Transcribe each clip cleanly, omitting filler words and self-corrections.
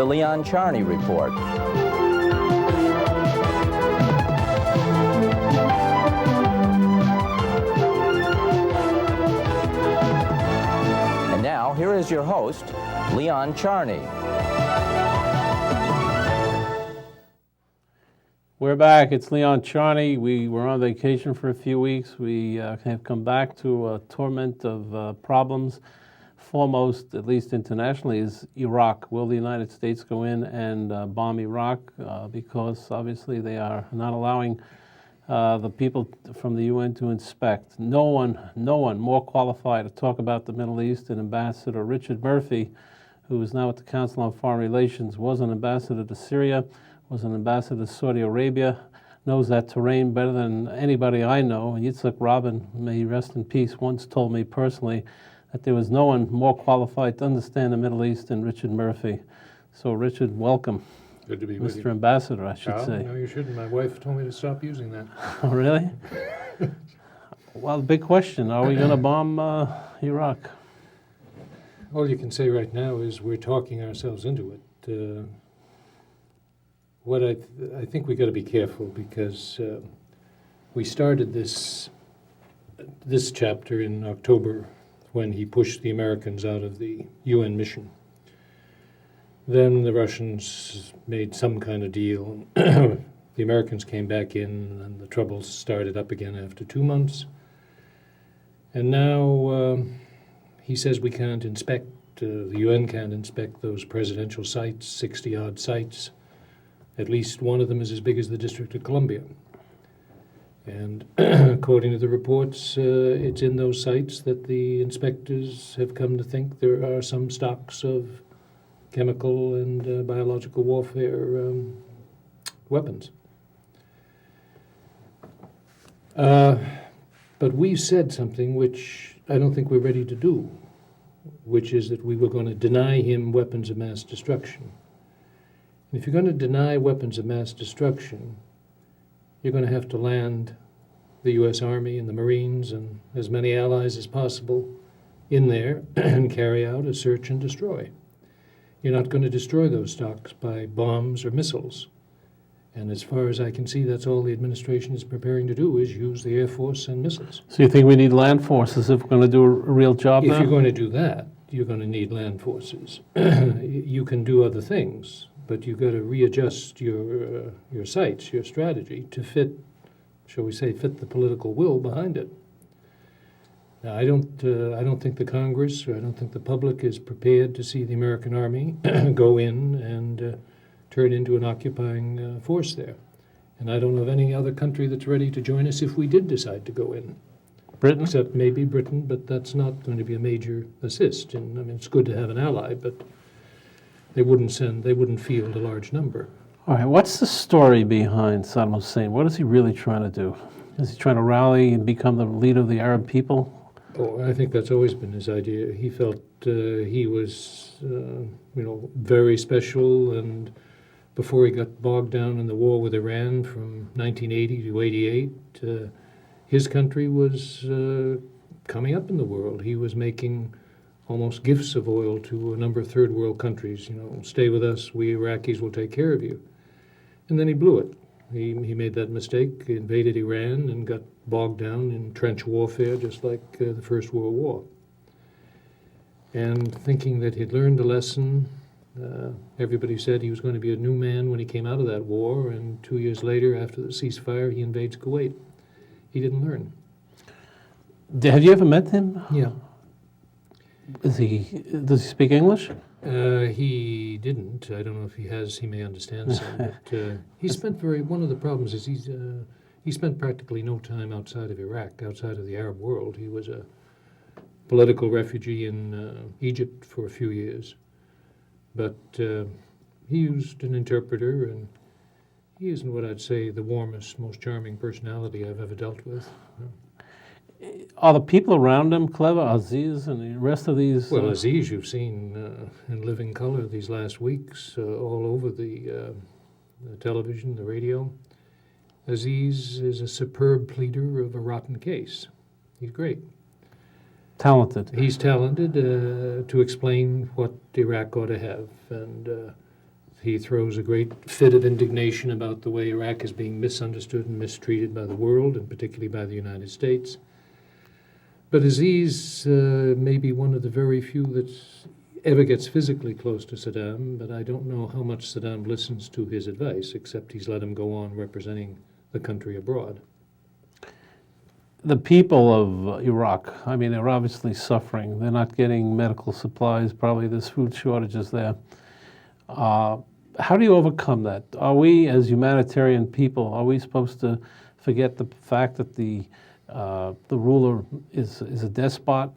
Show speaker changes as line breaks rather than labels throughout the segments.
the Leon Charney Report. And now, here is your host, Leon Charney.
We're back. It's Leon Charney. We were on vacation for a few weeks. We have come back to a torment of problems. Foremost, at least internationally, is Iraq. Will the United States go in and bomb Iraq? Because obviously they are not allowing the people from the UN to inspect. No one more qualified to talk about the Middle East than Ambassador Richard Murphy, who is now at the Council on Foreign Relations, was an ambassador to Syria, was an ambassador to Saudi Arabia, knows that terrain better than anybody I know. And Yitzhak Rabin, may he rest in peace, once told me personally that there was no one more qualified to understand the Middle East than Richard Murphy. So Richard, welcome.
Good to be with
Mr.
you.
Ambassador, I should say.
No, you shouldn't. My wife told me to stop using that.
Oh, really? Well, the big question, are we going to bomb Iraq?
All you can say right now is we're talking ourselves into it. What I think we got to be careful, because we started this chapter in October when he pushed the Americans out of the UN mission. Then the Russians made some kind of deal. The Americans came back in, and the troubles started up again after 2 months. And now he says we can't inspect, the UN can't inspect those presidential sites, 60-odd sites. At least one of them is as big as the District of Columbia. And according to the reports, it's in those sites that the inspectors have come to think there are some stocks of chemical and biological warfare weapons. But we've said something which I don't think we're ready to do, which is that we were going to deny him weapons of mass destruction. If you're going to deny weapons of mass destruction, you're going to have to land the U.S. Army and the Marines and as many allies as possible in there and carry out a search and destroy. You're not going to destroy those stocks by bombs or missiles. And as far as I can see, that's all the administration is preparing to do, is use the Air Force and missiles.
So you think we need land forces if we're going to do a real job now?
If you're going to do that, you're going to need land forces. You can do other things, but you've got to readjust your sights, your strategy, to fit, shall we say, fit the political will behind it. Now, I don't think the Congress, or I don't think the public is prepared to see the American Army go in and turn into an occupying force there. And I don't know of any other country that's ready to join us if we did decide to go in.
Britain?
Except maybe Britain, but that's not going to be a major assist. And I mean, it's good to have an ally, but they wouldn't field a large number.
All right, what's the story behind Saddam Hussein? What is he really trying to do? Is he trying to rally and become the leader of the Arab people?
Oh, I think that's always been his idea. He felt he was, very special, and before he got bogged down in the war with Iran from 1980 to 88, his country was coming up in the world. He was making almost gifts of oil to a number of third world countries. Stay with us, we Iraqis will take care of you. And then he blew it. He made that mistake, invaded Iran, and got bogged down in trench warfare, just like the First World War. And thinking that he'd learned a lesson, everybody said he was going to be a new man when he came out of that war, and 2 years later, after the ceasefire, he invades Kuwait. He didn't learn.
Have you ever met him?
Yeah.
Does he speak English?
He didn't. I don't know if he has. He may understand some. But he spent one of the problems is he spent practically no time outside of Iraq, outside of the Arab world. He was a political refugee in Egypt for a few years. But he used an interpreter, and he isn't what I'd say the warmest, most charming personality I've ever dealt with.
Are the people around him clever, Aziz and the rest of these?
Well, Aziz, you've seen in living color these last weeks, all over the television, the radio. Aziz is a superb pleader of a rotten case. He's great.
Talented.
He's talented to explain what Iraq ought to have. And He throws a great fit of indignation about the way Iraq is being misunderstood and mistreated by the world, and particularly by the United States. But Aziz may be one of the very few that ever gets physically close to Saddam, but I don't know how much Saddam listens to his advice, except he's let him go on representing the country abroad.
The people of Iraq, I mean, they're obviously suffering. They're not getting medical supplies. Probably there's food shortages there. How do you overcome that? Are we, as humanitarian people, are we supposed to forget the fact that the ruler is a despot,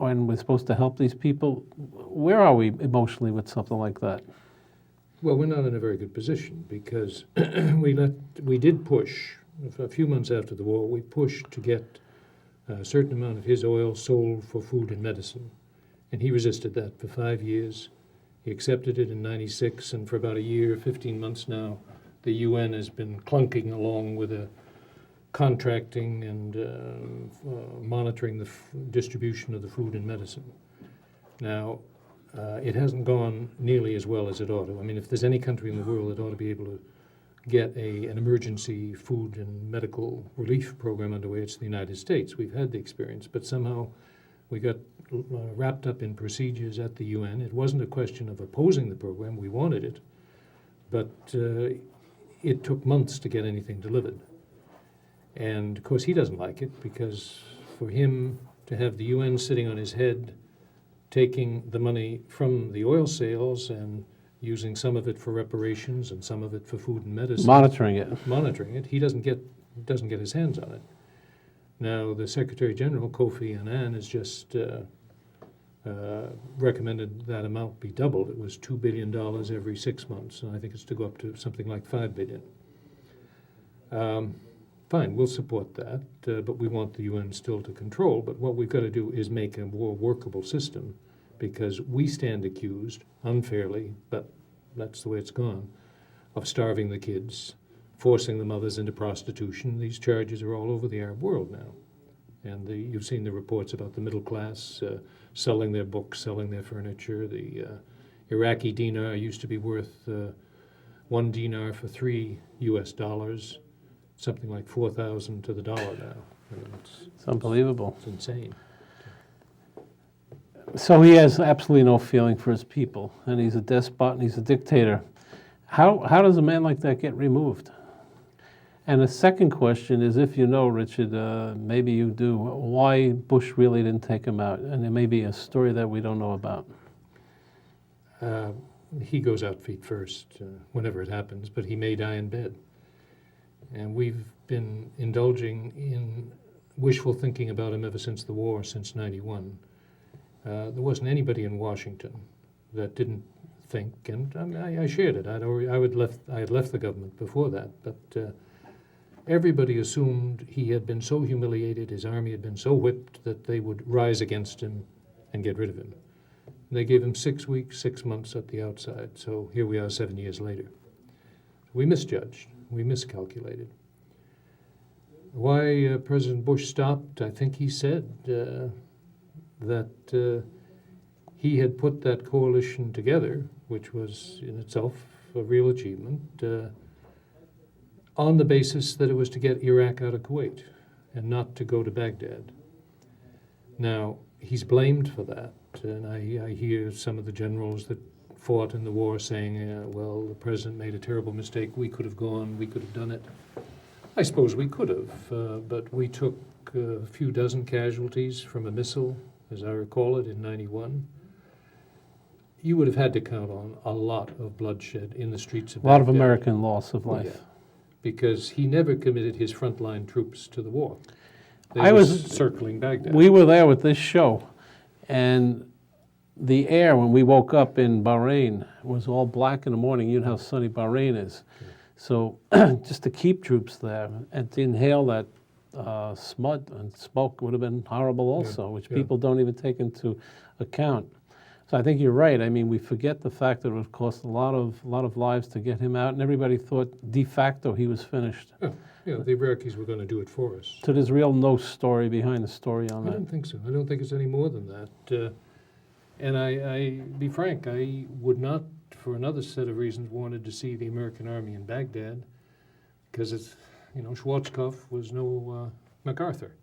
and we're supposed to help these people? Where are we emotionally with something like that?
Well, we're not in a very good position because we did push. A few months after the war, we pushed to get a certain amount of his oil sold for food and medicine. And he resisted that for 5 years. He accepted it in '96, and for about a year, 15 months now, the UN has been clunking along with a contracting and monitoring the distribution of the food and medicine. Now, it hasn't gone nearly as well as it ought to. I mean, if there's any country in the world that ought to be able to get an emergency food and medical relief program underway, it's the United States. We've had the experience, but somehow we got wrapped up in procedures at the UN. It wasn't a question of opposing the program. We wanted it, but it took months to get anything delivered. And of course, he doesn't like it because for him to have the UN sitting on his head, taking the money from the oil sales and using some of it for reparations and some of it for food and medicine.
Monitoring it.
He doesn't get his hands on it. Now, the Secretary General, Kofi Annan, has just recommended that amount be doubled. It was $2 billion every 6 months, and I think it's to go up to something like $5 billion. Fine, we'll support that, but we want the UN still to control. But what we've got to do is make a more workable system, because we stand accused, unfairly, but that's the way it's gone, of starving the kids, forcing the mothers into prostitution. These charges are all over the Arab world now. And you've seen the reports about the middle class selling their books, selling their furniture. The Iraqi dinar used to be worth $1 dinar for $3 US, something like 4,000 to the dollar now. I mean,
It's unbelievable.
It's insane.
So he has absolutely no feeling for his people, and he's a despot and he's a dictator. How does a man like that get removed? And the second question is, if you know, Richard, maybe you do, why Bush really didn't take him out? And there may be a story that we don't know about.
He goes out feet first whenever it happens, but he may die in bed. And we've been indulging in wishful thinking about him ever since the war, since '91. There wasn't anybody in Washington that didn't think, and I mean, I shared it. I had left the government before that, but everybody assumed he had been so humiliated, his army had been so whipped, that they would rise against him and get rid of him. And they gave him 6 weeks, 6 months at the outside. So here we are 7 years later. We misjudged. We miscalculated. Why President Bush stopped, I think he said that he had put that coalition together, which was in itself a real achievement, on the basis that it was to get Iraq out of Kuwait and not to go to Baghdad. Now, he's blamed for that, and I hear some of the generals that fought in the war saying, well, the president made a terrible mistake, we could have gone, we could have done it. I suppose we could have, but we took a few dozen casualties from a missile, as I recall it, in '91. You would have had to count on a lot of bloodshed in the streets of Baghdad.
A lot of American loss of life.
Yeah, because he never committed his frontline troops to the war. They
I
was
was
circling Baghdad.
We were there with this show, and the air when we woke up in Bahrain was all black in the morning. You know how sunny Bahrain is.
Okay.
So just to keep troops there and to inhale that smut and smoke would have been horrible also, which people don't even take into account. So I think you're right. I mean, we forget the fact that it would cost a lot of lives to get him out, and everybody thought de facto he was finished.
Yeah, the Iraqis were going to do it for us.
So there's real no story behind the story on
I
that.
don't think so. I don't think it's any more than that. And I be frank, I would not for another set of reasons, wanted to see the American army in Baghdad, because it's, Schwarzkopf was no MacArthur.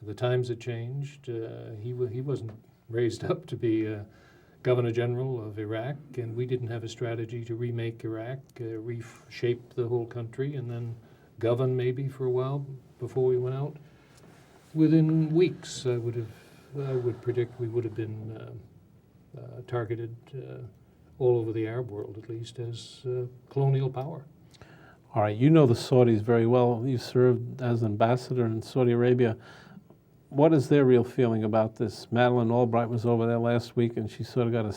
The times had changed. He wasn't raised up to be Governor General of Iraq, and we didn't have a strategy to remake Iraq, reshape the whole country, and then govern maybe for a while before we went out. Within weeks, I would predict we would have been targeted all over the Arab world, at least, as colonial power.
All right, you know the Saudis very well. You served as ambassador in Saudi Arabia. What is their real feeling about this? Madeleine Albright was over there last week, and she sort of got a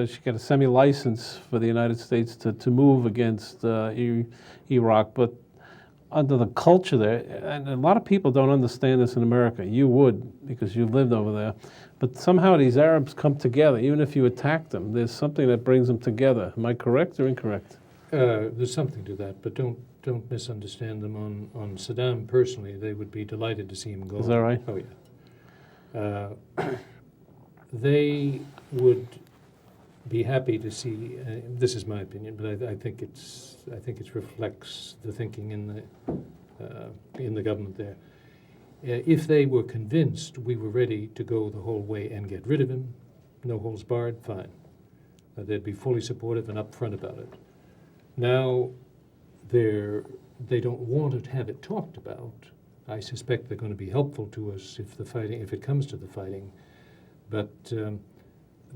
she got a semi-license for the United States to move against Iraq. But under the culture there, and a lot of people don't understand this in America. You would, because you lived over there. But somehow these Arabs come together. Even if you attack them, there's something that brings them together. Am I correct or incorrect?
There's something to that, but don't misunderstand them on Saddam personally. They would be delighted to see him go.
Is that right?
Oh yeah. They would be happy to see. This is my opinion, but I think it reflects the thinking in the government there. If they were convinced we were ready to go the whole way and get rid of him, no holds barred, fine. They'd be fully supportive and upfront about it. Now, they don't want to have it talked about. I suspect they're going to be helpful to us if it comes to the fighting, but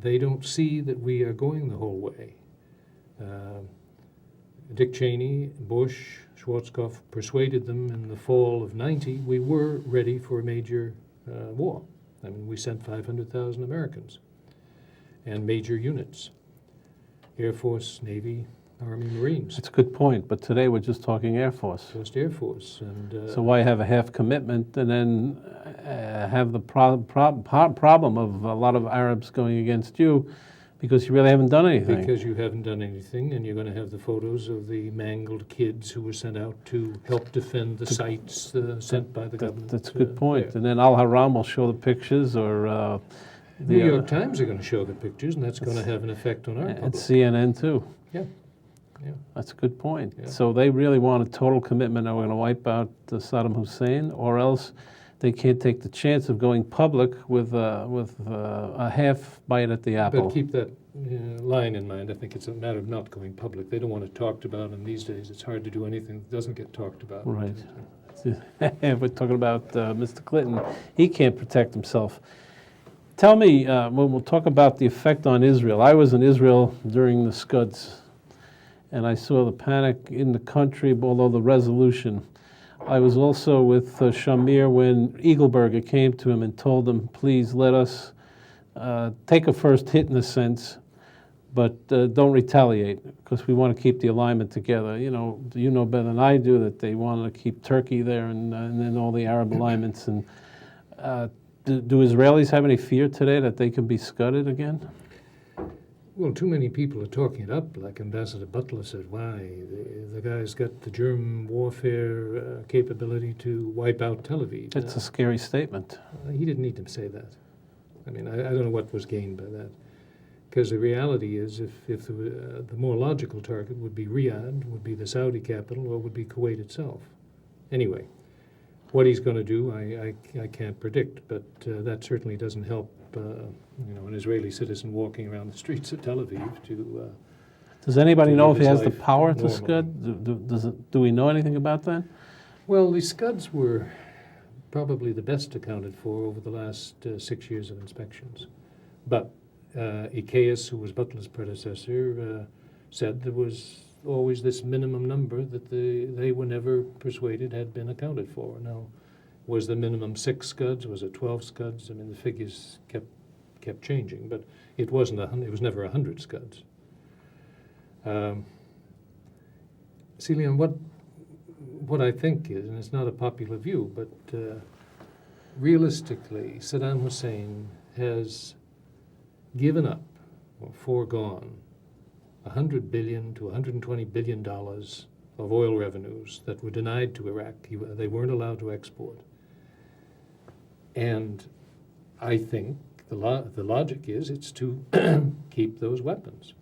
they don't see that we are going the whole way. Dick Cheney, Bush, Schwarzkopf persuaded them in the fall of '90 we were ready for a major war. I mean, we sent 500,000 Americans and major units, Air Force, Navy, Army, Marines.
That's a good point, but today we're just talking Air Force.
Just Air Force. And
so why have a half commitment and then have the problem of a lot of Arabs going against you because you really haven't done anything?
Because you haven't done anything, and you're going to have the photos of the mangled kids who were sent out to help defend the sites sent by the government.
That's a good point. And then Al-Haram will show the pictures, or
the New York Times are going to show the pictures, and that's going to have an effect on our public.
And CNN too.
Yeah. Yeah.
That's a good point.
Yeah.
So they really want a total commitment that we're going to wipe out Saddam Hussein, or else they can't take the chance of going public with a half bite at the apple.
But keep that line in mind. I think it's a matter of not going public. They don't want it talked about, and these days it's hard to do anything that doesn't get talked about.
Right. We're talking about Mr. Clinton. He can't protect himself. Tell me, when we'll talk about the effect on Israel. I was in Israel during the Scuds, and I saw the panic in the country, although the resolution. I was also with Shamir when Eagleberger came to him and told him, please let us take a first hit in a sense, but don't retaliate, because we want to keep the alignment together. You know better than I do that they want to keep Turkey there and then all the Arab alignments. And do Israelis have any fear today that they can be scudded again?
Well, too many people are talking it up, like Ambassador Butler said. Why? The guy's got the germ warfare capability to wipe out Tel Aviv.
It's a scary statement.
He didn't need to say that. I mean, I don't know what was gained by that. Because the reality is, if the more logical target would be Riyadh, would be the Saudi capital, or would be Kuwait itself. Anyway, what he's going to do, I can't predict, but that certainly doesn't help an Israeli citizen walking around the streets of Tel Aviv to...
Does anybody know if he has the
life
power to
normally.
scud? Do we know anything about that?
Well, the Scuds were probably the best accounted for over the last 6 years of inspections. But Icaeus, who was Butler's predecessor, said there was always this minimum number that they were never persuaded had been accounted for. Now, was the minimum 6 Scuds? Was it 12 Scuds? I mean, the figures kept changing, but it wasn't it was never 100 Scuds. See, Leon, what I think is, and it's not a popular view, but realistically, Saddam Hussein has given up or foregone $100 billion to $120 billion of oil revenues that were denied to Iraq. They weren't allowed to export. And I think The logic is it's to keep those weapons.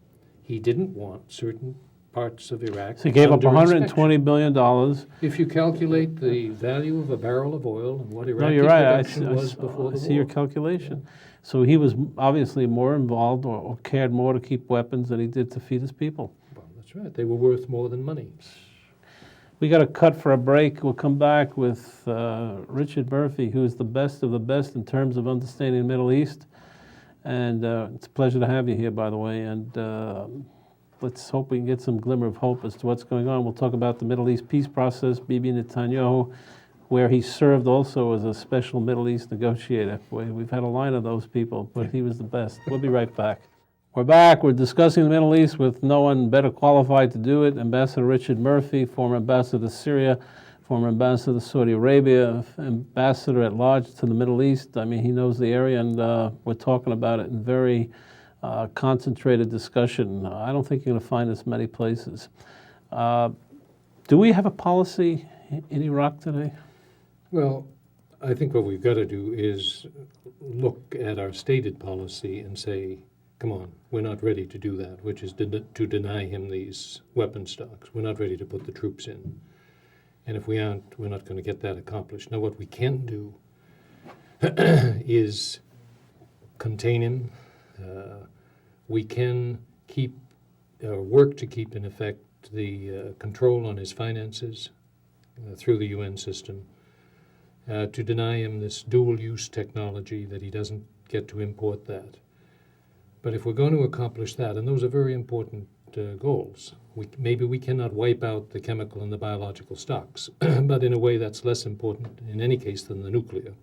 He didn't want certain parts of Iraq.
So he gave up
under
$120 billion.
If you calculate the value of a barrel of oil and what
No,
Iraqi
you're right.
production was before the
I see
war.
your calculation. So he was obviously more involved or cared more to keep weapons than he did to feed his people.
Well, that's right. They were worth more than money.
We got to cut for a break. We'll come back with Richard Murphy, who is the best of the best in terms of understanding the Middle East. And it's a pleasure to have you here, by the way. And let's hope we can get some glimmer of hope as to what's going on. We'll talk about the Middle East peace process, Bibi Netanyahu, where he served also as a special Middle East negotiator. Boy, we've had a line of those people, but he was the best. We'll be right back. We're back. We're discussing the Middle East with no one better qualified to do it. Ambassador Richard Murphy, former ambassador to Syria, former ambassador to Saudi Arabia, ambassador at large to the Middle East. I mean, he knows the area, and we're talking about it in very concentrated discussion. I don't think you're going to find this many places. Do we have a policy in Iraq today?
Well, I think what we've got to do is look at our stated policy and say, come on, we're not ready to do that, which is to deny him these weapon stocks. We're not ready to put the troops in. And if we aren't, we're not going to get that accomplished. Now, what we can do is contain him. We can work to keep, in effect, the control on his finances through the UN system, to deny him this dual-use technology, that he doesn't get to import that. But if we're going to accomplish that, and those are very important goals, maybe we cannot wipe out the chemical and the biological stocks, but in a way that's less important in any case than the nuclear.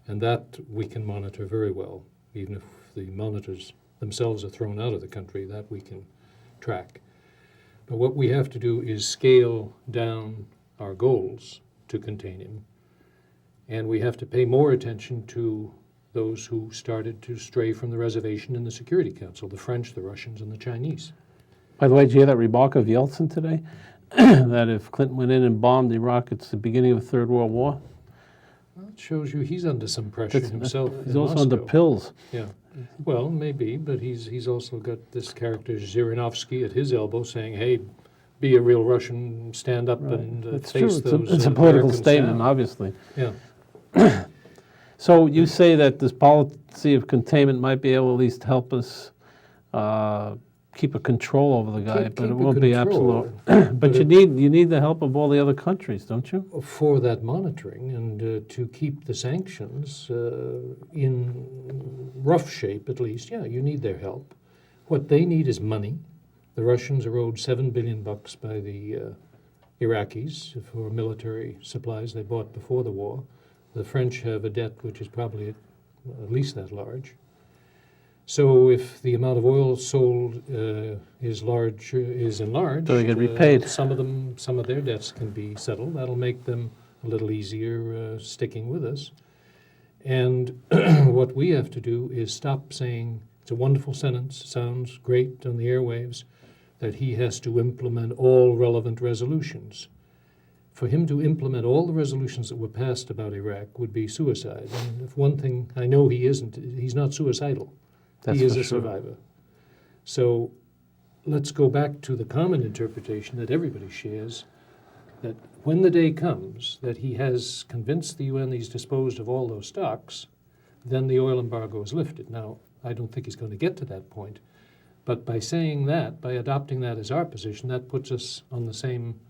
And that we can monitor very well, even if the monitors themselves are thrown out of the country, that we can track. But what we have to do is scale down our goals to contain him, and we have to pay more attention to those who started to stray from the reservation in the Security Council, the French, the Russians, and the Chinese.
By the way, did you hear that remark of Yeltsin today? That if Clinton went in and bombed Iraq, it's the beginning of the Third World War?
Well, it shows you he's under some pressure himself.
He's
in
also under
Moscow.
pills.
Yeah. Well, maybe, but he's also got this character Zhirinovsky at his elbow saying, hey, be a real Russian, stand up and
It's
face
true.
those
It's a political
Americans
statement,
down.
obviously.
Yeah.
So you say that this policy of containment might be able to at least help us keep a control over the guy, but
Keep
it
a
won't be
control,
absolute. But you need the help of all the other countries, don't you?
For that monitoring and to keep the sanctions in rough shape, at least, yeah, you need their help. What they need is money. The Russians are owed $7 billion by the Iraqis for military supplies they bought before the war. The French have a debt which is probably at least that large. So if the amount of oil sold is enlarged,
So they get repaid.
some of their debts can be settled. That'll make them a little easier sticking with us. And what we have to do is stop saying, it's a wonderful sentence, sounds great on the airwaves, that he has to implement all relevant resolutions. For him to implement all the resolutions that were passed about Iraq would be suicide. And if one thing I know he isn't, he's not suicidal.
That's
He is
for
a
sure.
survivor. So let's go back to the common interpretation that everybody shares, that when the day comes that he has convinced the UN that he's disposed of all those stocks, then the oil embargo is lifted. Now, I don't think he's going to get to that point. But by saying that, by adopting that as our position, that puts us on the same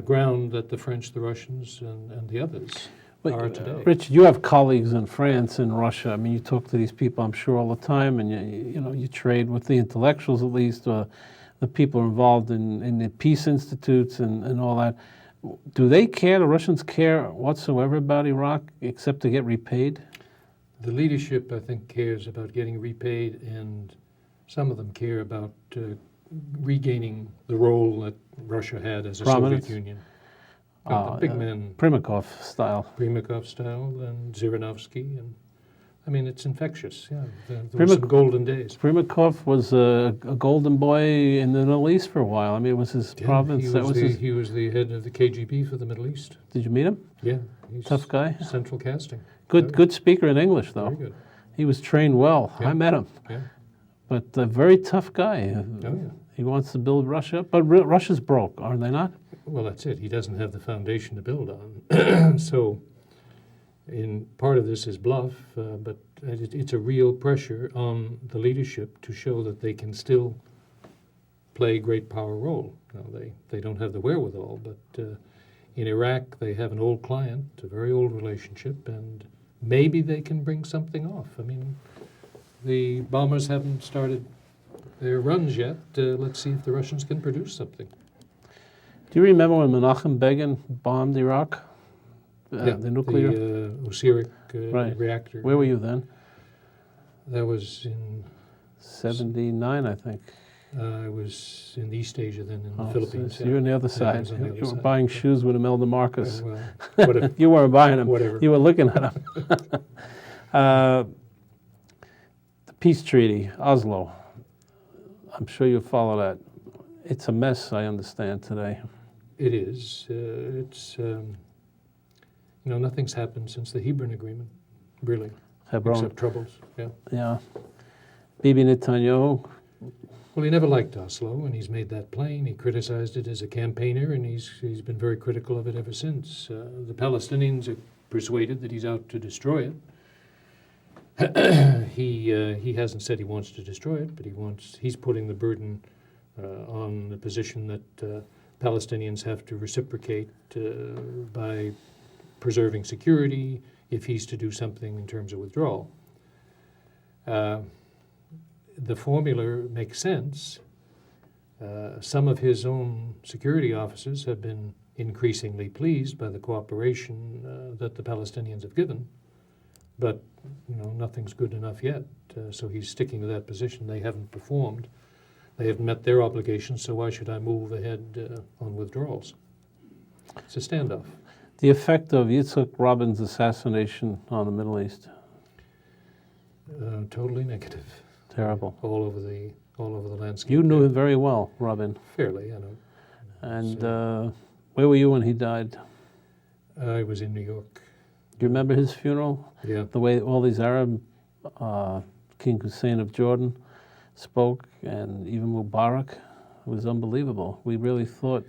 ground that the French, the Russians, and the others are today.
Rich, you have colleagues in France and Russia. I mean, you talk to these people, I'm sure, all the time, and you trade with the intellectuals at least, the people involved in the peace institutes and all that. Do they care? The Russians care whatsoever about Iraq except to get repaid?
The leadership, I think, cares about getting repaid, and some of them care about regaining the role that Russia had as a
Prominence?
Soviet Union. The big men,
Primakov style.
Primakov style, and Zhirinovsky, and I mean, it's infectious. Yeah, there were some golden days.
Primakov was a golden boy in the Middle East for a while. I mean, it was his province.
He was the head of the KGB for the Middle East.
Did you meet him?
Yeah, he's
Tough guy.
Central casting.
Good speaker in English, though.
Very good.
He was trained well.
Yeah.
I met him.
Yeah.
But a very tough guy.
Oh, yeah.
He wants to build Russia up. But Russia's broke, are they not?
Well, that's it. He doesn't have the foundation to build on. So, in part of this is bluff, but it's a real pressure on the leadership to show that they can still play a great power role. Now, they don't have the wherewithal, but in Iraq they have an old client, a very old relationship, and maybe they can bring something off. I mean, the bombers haven't started their runs yet. Let's see if the Russians can produce something.
Do you remember when Menachem Begin bombed Iraq?
Yeah,
The nuclear?
the Osiris
Right.
reactor.
Where were you then?
That was in
79, I think.
I was in East Asia then, in the
Oh,
Philippines.
so you're on the other
Yeah, I
side.
was on the
You
other
were
side.
buying shoes with Imelda Marcus.
Well, whatever.
You weren't buying them.
Whatever.
You were looking at them. The peace treaty, Oslo. I'm sure you follow that. It's a mess, I understand, today.
It is. Nothing's happened since the Hebron Agreement, really,
Hebron.
except troubles. Yeah.
Yeah. Bibi Netanyahu.
Well, he never liked Oslo, and he's made that plain. He criticized it as a campaigner, and he's been very critical of it ever since. The Palestinians are persuaded that he's out to destroy it. He hasn't said he wants to destroy it, but he's putting the burden on the position that Palestinians have to reciprocate by preserving security if he's to do something in terms of withdrawal. The formula makes sense. Some of his own security officers have been increasingly pleased by the cooperation that the Palestinians have given, but nothing's good enough yet. So he's sticking to that position. They haven't performed. They haven't met their obligations, so why should I move ahead on withdrawals? It's a standoff.
The effect of Yitzhak Rabin's assassination on the Middle East.
Totally negative.
Terrible.
All over the landscape.
You knew him very well, Rabin.
Fairly, I know.
And where were you when he died?
I was in New York.
Do you remember his funeral?
Yeah.
The way all these Arab, King Hussein of Jordan spoke, and even Mubarak, it was unbelievable. We really thought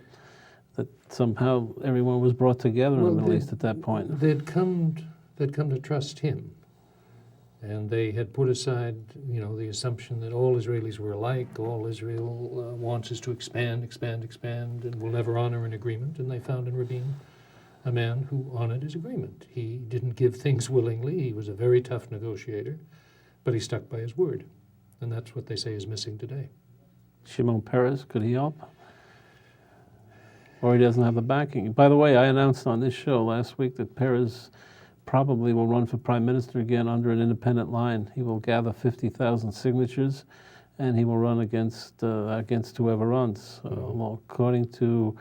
that somehow everyone was brought together in the Middle East at that point.
They'd come to trust him. And they had put aside, the assumption that all Israelis were alike, all Israel wants is to expand, and will never honor an agreement. And they found in Rabin a man who honored his agreement. He didn't give things willingly. He was a very tough negotiator, but he stuck by his word. And that's what they say is missing today.
Shimon Peres, could he help? Or he doesn't have the backing. By the way, I announced on this show last week that Peres probably will run for prime minister again under an independent line. He will gather 50,000 signatures, and he will run against whoever runs. Well, according to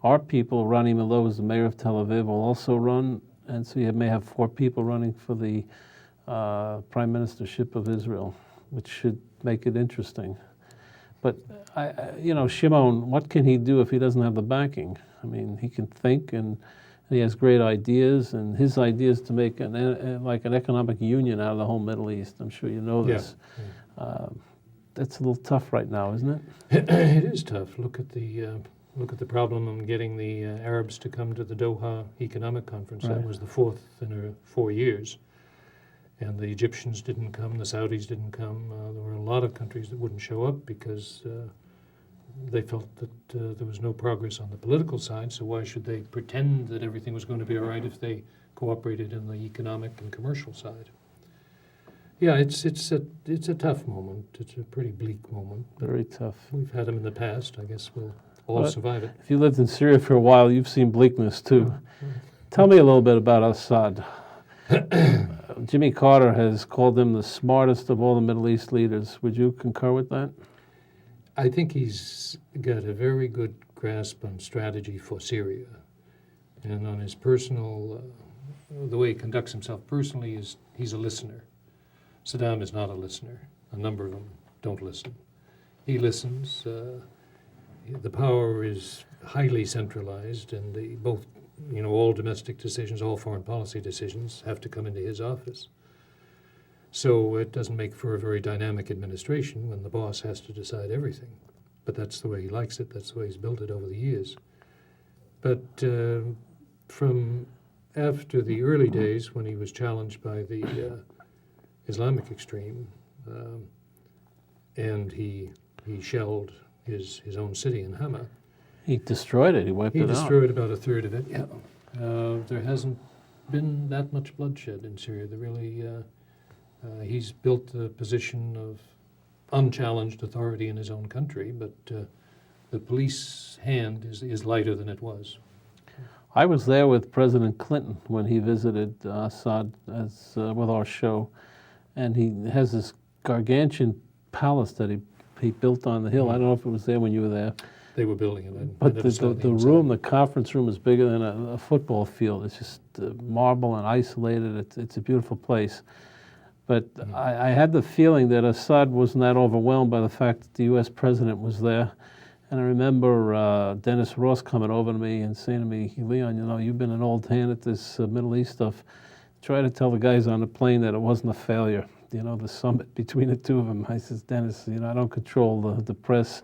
our people, Rani Milot, the mayor of Tel Aviv, will also run, and so you may have 4 people running for the prime ministership of Israel, which should make it interesting. But Shimon, what can he do if he doesn't have the backing? I mean, he can think, and he has great ideas, and his idea is to make an economic union out of the whole Middle East. I'm sure you know this. Yeah. That's a little tough right now, isn't it?
It is tough. Look at the problem of getting the Arabs to come to the Doha Economic Conference.
Right.
That was the 4th in 4 years. And the Egyptians didn't come, the Saudis didn't come. There were a lot of countries that wouldn't show up because they felt that there was no progress on the political side, so why should they pretend that everything was going to be all right if they cooperated in the economic and commercial side? Yeah, it's a tough moment. It's a pretty bleak moment.
Very tough.
We've had them in the past. I guess we'll all survive it.
If you lived in Syria for a while, you've seen bleakness too. Tell me a little bit about Assad. Jimmy Carter has called him the smartest of all the Middle East leaders. Would you concur with that?
I think he's got a very good grasp on strategy for Syria. And on his personal, the way he conducts himself personally is he's a listener. Saddam is not a listener. A number of them don't listen. He listens. The power is highly centralized, and all domestic decisions, all foreign policy decisions have to come into his office. So it doesn't make for a very dynamic administration when the boss has to decide everything. But that's the way he likes it. That's the way he's built it over the years. But from after the early days when he was challenged by the Islamic extreme, and he shelled his own city in Hama.
He destroyed it. He wiped it
He
out.
destroyed about a third of it, yeah. There hasn't been that much bloodshed in Syria. There really, he's built a position of unchallenged authority in his own country, but the police hand is lighter than it was.
I was there with President Clinton when he visited Assad with our show, and he has this gargantuan palace that he built on the hill. I don't know if it was there when you were there.
They were building it.
But the room, the conference room, is bigger than a football field. It's just marble and isolated. It's a beautiful place. But I had the feeling that Assad wasn't that overwhelmed by the fact that the U.S. president was there. And I remember Dennis Ross coming over to me and saying to me, Leon, you know, you've been an old hand at this Middle East stuff. Try to tell the guys on the plane that it wasn't a failure. You know, the summit between the two of them. I says, Dennis, you know, I don't control the press.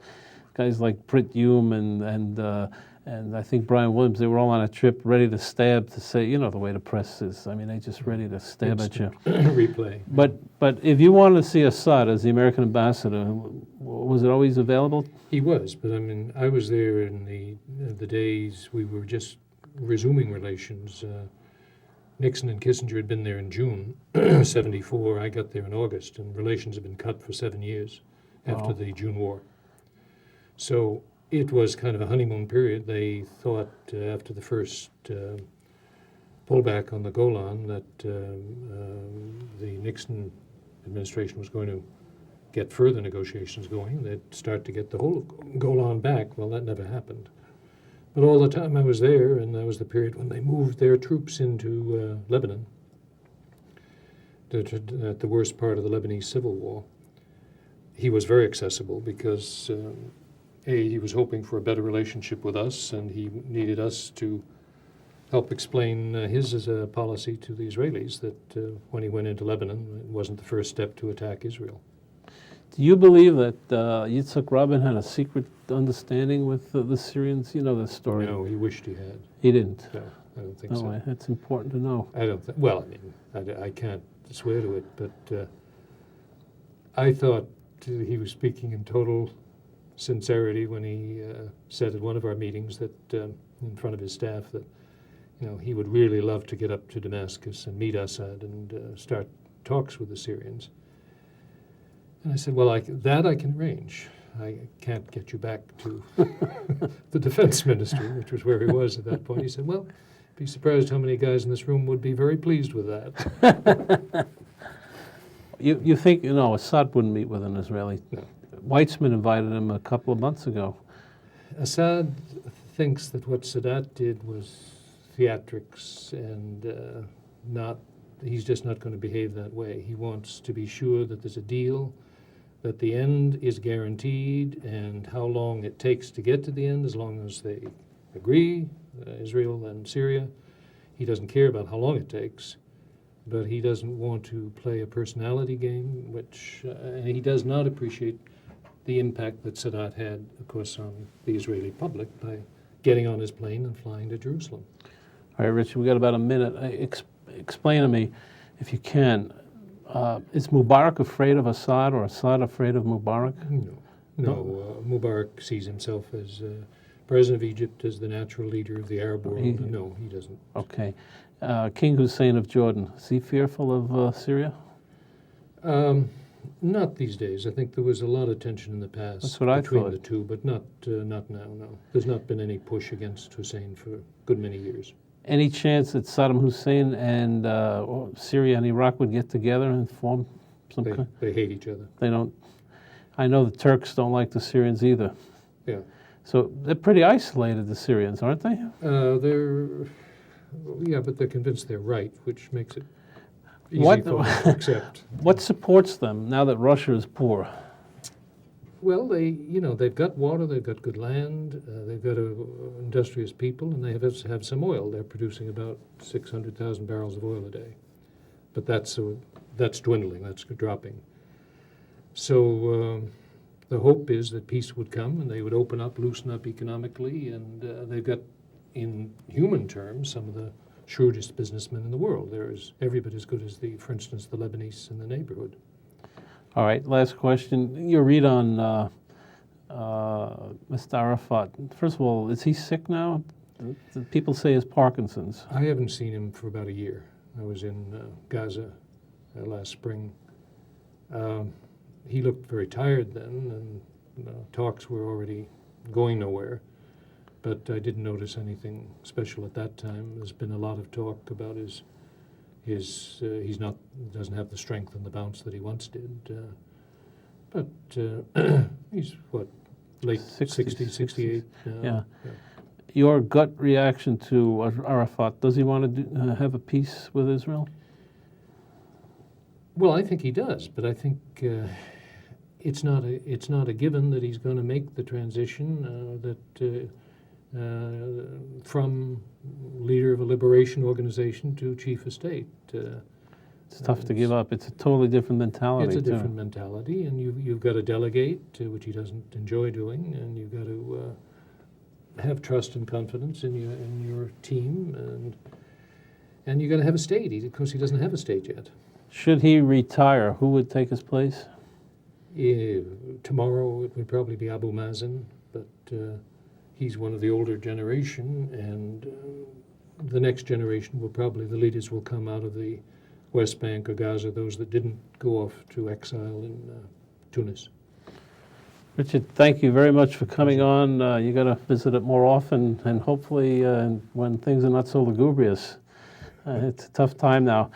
Guys like Britt Hume and I think Brian Williams, they were all on a trip ready to stab, to say, you know, the way the press is. I mean, they just ready to stab at you.
Replay.
But if you wanted to see Assad as the American ambassador, was it always available?
He was, but I mean, I was there in the days we were just resuming relations. Nixon and Kissinger had been there in June '74. I got there in August, and relations had been cut for 7 years after the June War. So it was kind of a honeymoon period. They thought after the first pullback on the Golan that the Nixon administration was going to get further negotiations going. They'd start to get the whole Golan back. Well, that never happened. But all the time I was there, and that was the period when they moved their troops into Lebanon, at the worst part of the Lebanese Civil War. He was very accessible because he was hoping for a better relationship with us, and he needed us to help explain his policy to the Israelis that when he went into Lebanon, it wasn't the first step to attack Israel.
Do you believe that Yitzhak Rabin had a secret understanding with the Syrians? You know the story.
No, he wished he had.
He didn't?
No, I don't think
No,
so.
that's important to know.
I don't think, well, I mean, I can't swear to it, but I thought he was speaking in total sincerity when he said at one of our meetings that in front of his staff that, you know, he would really love to get up to Damascus and meet Assad and start talks with the Syrians. And I said, well, that I can arrange. I can't get you back to the defense ministry, which was where he was at that point. He said, well, be surprised how many guys in this room would be very pleased with that.
You think, you know, Assad wouldn't meet with an Israeli?
No.
Weitzman invited him a couple of months ago.
Assad thinks that what Sadat did was theatrics and he's just not going to behave that way. He wants to be sure that there's a deal, that the end is guaranteed, and how long it takes to get to the end, as long as they agree, Israel and Syria. He doesn't care about how long it takes, but he doesn't want to play a personality game, and he does not appreciate the impact that Sadat had, of course, on the Israeli public by getting on his plane and flying to Jerusalem.
All right, Richard, we got about a minute. Explain to me, if you can, is Mubarak afraid of Assad or Assad afraid of Mubarak?
No. Mubarak sees himself as president of Egypt, as the natural leader of the Arab world. No, he doesn't.
Okay. King Hussein of Jordan, is he fearful of Syria?
Not these days. I think there was a lot of tension in the past
That's what I
between
thought.
the two, but not now, no. There's not been any push against Hussein for a good many years.
Any chance that Saddam Hussein and Syria and Iraq would get together and form some kind?
They hate each other.
They don't. I know the Turks don't like the Syrians either.
Yeah.
So they're pretty isolated, the Syrians, aren't they?
But they're convinced they're right, which makes it easy for them to accept.
What supports them now that Russia is poor?
Well, they've got water, they've got good land, they've got industrious people, and they have some oil. They're producing about 600,000 barrels of oil a day. But that's that's dwindling, that's dropping. So the hope is that peace would come and they would open up, loosen up economically, and they've got, in human terms, some of the shrewdest businessmen in the world. They're every bit as good as, for instance, the Lebanese in the neighborhood.
All right, last question. Your read on Mr. Arafat. First of all, is he sick now? People say it's Parkinson's.
I haven't seen him for about a year. I was in Gaza last spring. He looked very tired then, and talks were already going nowhere. But I didn't notice anything special at that time. There's been a lot of talk about doesn't have the strength and the bounce that he once did. But he's late 60, 68 now.
Yeah. Your gut reaction to Arafat, does he want to have a peace with Israel?
Well, I think he does, but I think it's not a given that he's going to make the transition from leader of a liberation organization to chief of state.
It's tough to give up. It's a totally different mentality.
It's a different mentality, and you've got to delegate, which he doesn't enjoy doing, and you've got to have trust and confidence in your team, and you've got to have a state. Of course, he doesn't have a state yet.
Should he retire, who would take his place?
Tomorrow it would probably be Abu Mazen, but he's one of the older generation, and the next generation the leaders will come out of the West Bank or Gaza, those that didn't go off to exile in Tunis.
Richard, thank you very much for coming on. You got to visit it more often, and hopefully when things are not so lugubrious. It's a tough time now.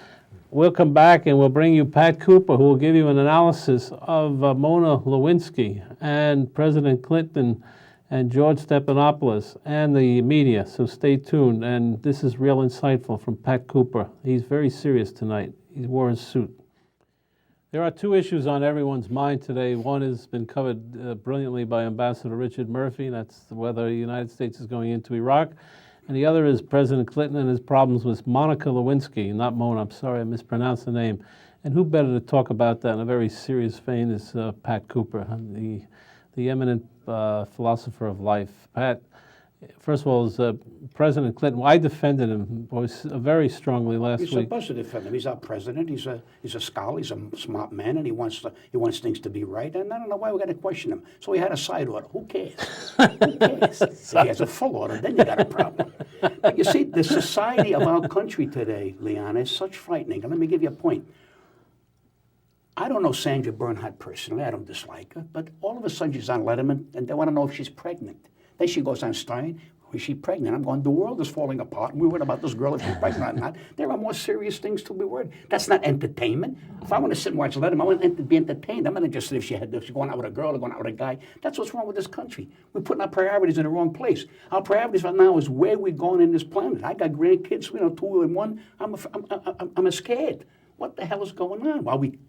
We'll come back and we'll bring you Pat Cooper, who will give you an analysis of Mona Lewinsky and President Clinton and George Stephanopoulos and the media. So stay tuned. And this is real insightful from Pat Cooper. He's very serious tonight. He wore his suit. There are two issues on everyone's mind today. One has been covered brilliantly by Ambassador Richard Murphy. That's whether the United States is going into Iraq. And the other is President Clinton and his problems with Monica Lewinsky, not Mona. I'm sorry, I mispronounced the name. And who better to talk about that in a very serious vein is Pat Cooper, the eminent philosopher of life. Pat, first of all, is President Clinton. Well, I defended him very strongly last week.
You're supposed to defend him. He's our president. He's a scholar. He's a smart man, and he wants things to be right. And I don't know why we got to question him. So he had a side order. Who cares? Who cares? If he has a full order, then you got a problem. But you see, the society of our country today, Leon, is such frightening. And let me give you a point. I don't know Sandra Bernhardt personally. I don't dislike her. But all of a sudden she's on Letterman, and they want to know if she's pregnant. Then she goes on Stein. Is she pregnant? I'm going, the world is falling apart, and we're worried about this girl if she's pregnant or not. There are more serious things to be worried. That's not entertainment. If I want to sit and watch Letterman, I want to be entertained. I'm not interested if she's going out with a girl or going out with a guy. That's what's wrong with this country. We're putting our priorities in the wrong place. Our priorities right now is where we're going in this planet. I got grandkids, 2 and 1. I'm scared. What the hell is going on?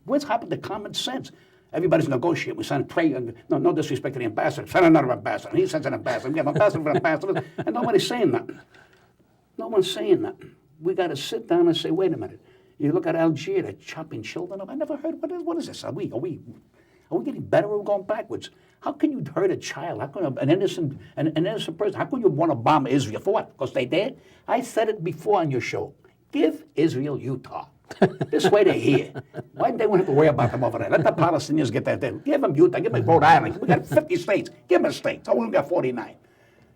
What's happened to common sense? Everybody's negotiating. We send no disrespect to the ambassador. Send another ambassador. He sends an ambassador. We have ambassador for ambassador. And nobody's saying nothing. No one's saying nothing. We got to sit down and say, wait a minute. You look at Algeria, they're chopping children up. I never heard, what is this? Are we getting better or going backwards? How can you hurt a child? How can an innocent person, how can you want to bomb Israel? For what? Because they did? I said it before on your show. Give Israel Utah. This way they're here. Why do they want to have to worry about them over there? Let the Palestinians get that thing. Give them Utah. Give them Rhode Island. We got 50 states. Give them a state. So we only got 49.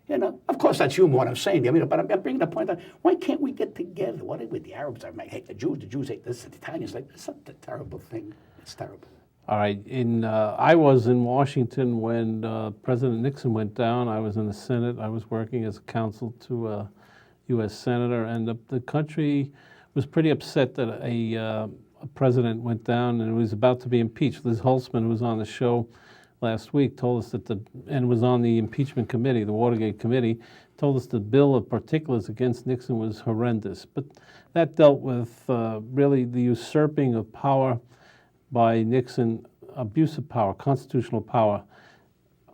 Of course that's humor what I'm saying. But I'm bringing the point out. Why can't we get together? What with the Arabs? I hate the Jews hate this. The Italians like this. It's a terrible thing. It's terrible.
All right. I was in Washington when President Nixon went down. I was in the Senate. I was working as counsel to a U.S. senator, and the country was pretty upset that a president went down and was about to be impeached. Liz Holtzman, who was on the show last week, told us and was on the impeachment committee, the Watergate committee, told us the bill of particulars against Nixon was horrendous. But that dealt with really the usurping of power by Nixon, abuse of power, constitutional power.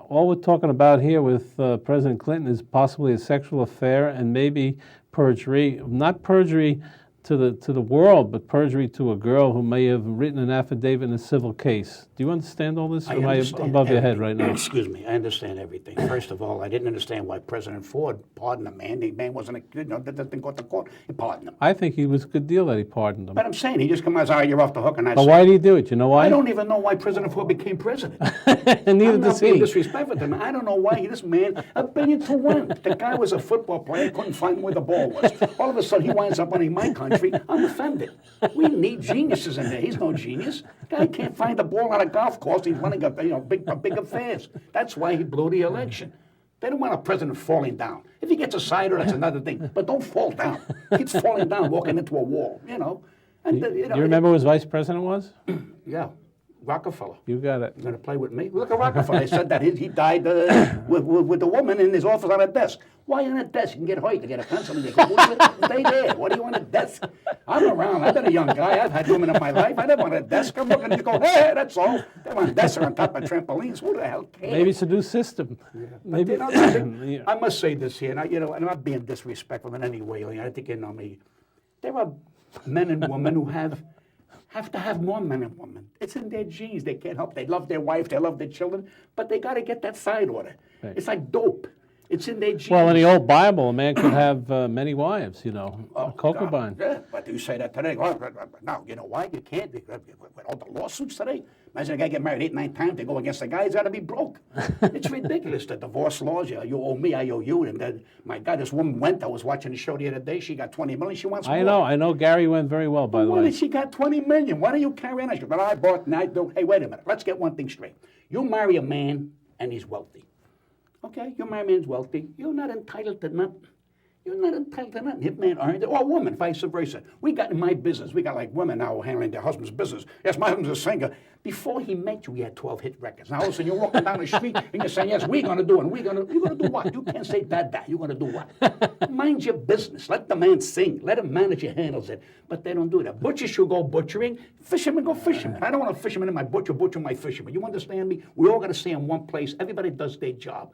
All we're talking about here with President Clinton is possibly a sexual affair and maybe perjury, not perjury to the world, but perjury to a girl who may have written an affidavit in a civil case. Do you understand all this? Or am I above your head right now?
Excuse me, I understand everything. First of all, I didn't understand why President Ford pardoned a man. The man wasn't, that didn't go to court. He pardoned him.
I think it was a good deal that he pardoned him.
But I'm saying, he just come out and said, you're off the hook. And I
But
said,
why did he do it? You know why?
I don't even know why President Ford became president.
And neither
I'm
does
not being
he.
disrespectful to him. I don't know why this man, 1,000,000,000. The guy was a football player, couldn't find where the ball was. All of a sudden, he winds up running my country. I'm offended. We need geniuses in there. He's no genius. Guy can't find the ball on a golf course. He's running big affairs. That's why he blew the election. They don't want a president falling down. If he gets a cider, that's another thing. But don't fall down. Keeps falling down, walking into a wall. And
You remember who his vice president was?
Yeah. Rockefeller.
You got it.
You're going to play with me? Look at Rockefeller. They said that he died with the woman in his office on a desk. Why on a desk? You can get hurt. You get a pencil and you can stay there. What do you want a desk? I'm around. I've been a young guy. I've had women in my life. I never want a desk. I'm looking to go, hey, that's all. They want desks on top of trampolines. Who the hell cares?
Maybe it's a new system.
Yeah.
Maybe.
Yeah. I must say this here, and I'm not being disrespectful in any way. I think you know me. There are men and women who have to have more men and women. It's in their genes. They can't help. They love their wife. They love their children. But they got to get that side order.
Right.
It's like dope. It's in their genes.
Well, in the old Bible, a man could have many wives, a
Oh,
concubine.
God. Yeah, but you say that today. Well, now, you know why? You can't. With all the lawsuits today. Imagine a guy get married 8, 9 times. They go against the guy. He's got to be broke. It's ridiculous. The divorce laws. You owe me. I owe you. And then, my God, this woman went. I was watching the show the other day. She got 20 million. She wants more.
I know Gary went very well, by the way.
She got 20 million. Why do you carry on? But I bought and I do. Hey, wait a minute. Let's get one thing straight. You marry a man and he's wealthy. Okay, you marry a man's wealthy. You're not entitled to nothing. You're not entitled to nothing. If man earned it, or a woman, vice versa. We got in my business. We got like women now handling their husband's business. Yes, my husband's a singer. Before he met you, he had 12 hit records. Now all of a sudden you're walking down the street and you're saying, yes, we're going to do it. You're going to do what? You can't say that. You're going to do what? Mind your business. Let the man sing. Let him manage your handles it. But they don't do that. Butchers should go butchering. Fishermen go fishermen. I don't want a fisherman in my butcher my fisherman. You understand me? We all got to stay in one place. Everybody does their job.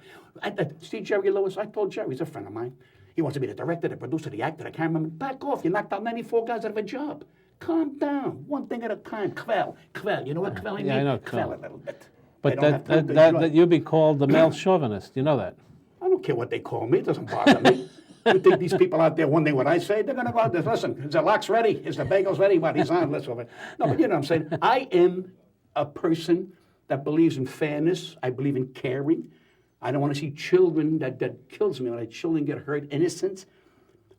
See Jerry Lewis? I told Jerry, he's a friend of mine. He wants to be the director, the producer, the actor, the cameraman. Back off. You knocked out 94 guys out of a job. Calm down. One thing at a time. Quell. You know what quell means?
Yeah, I know
quell a little bit.
But that you'd be called the male chauvinist. You know that?
I don't care what they call me. It doesn't bother me. You think these people out there, one thing what I say, they're going to go out there. Listen, is the lox ready? Is the bagels ready? What? He's on. Let's over. No, but you know what I'm saying. I am a person that believes in fairness. I believe in caring. I don't want to see children, that kills me when children get hurt, innocent.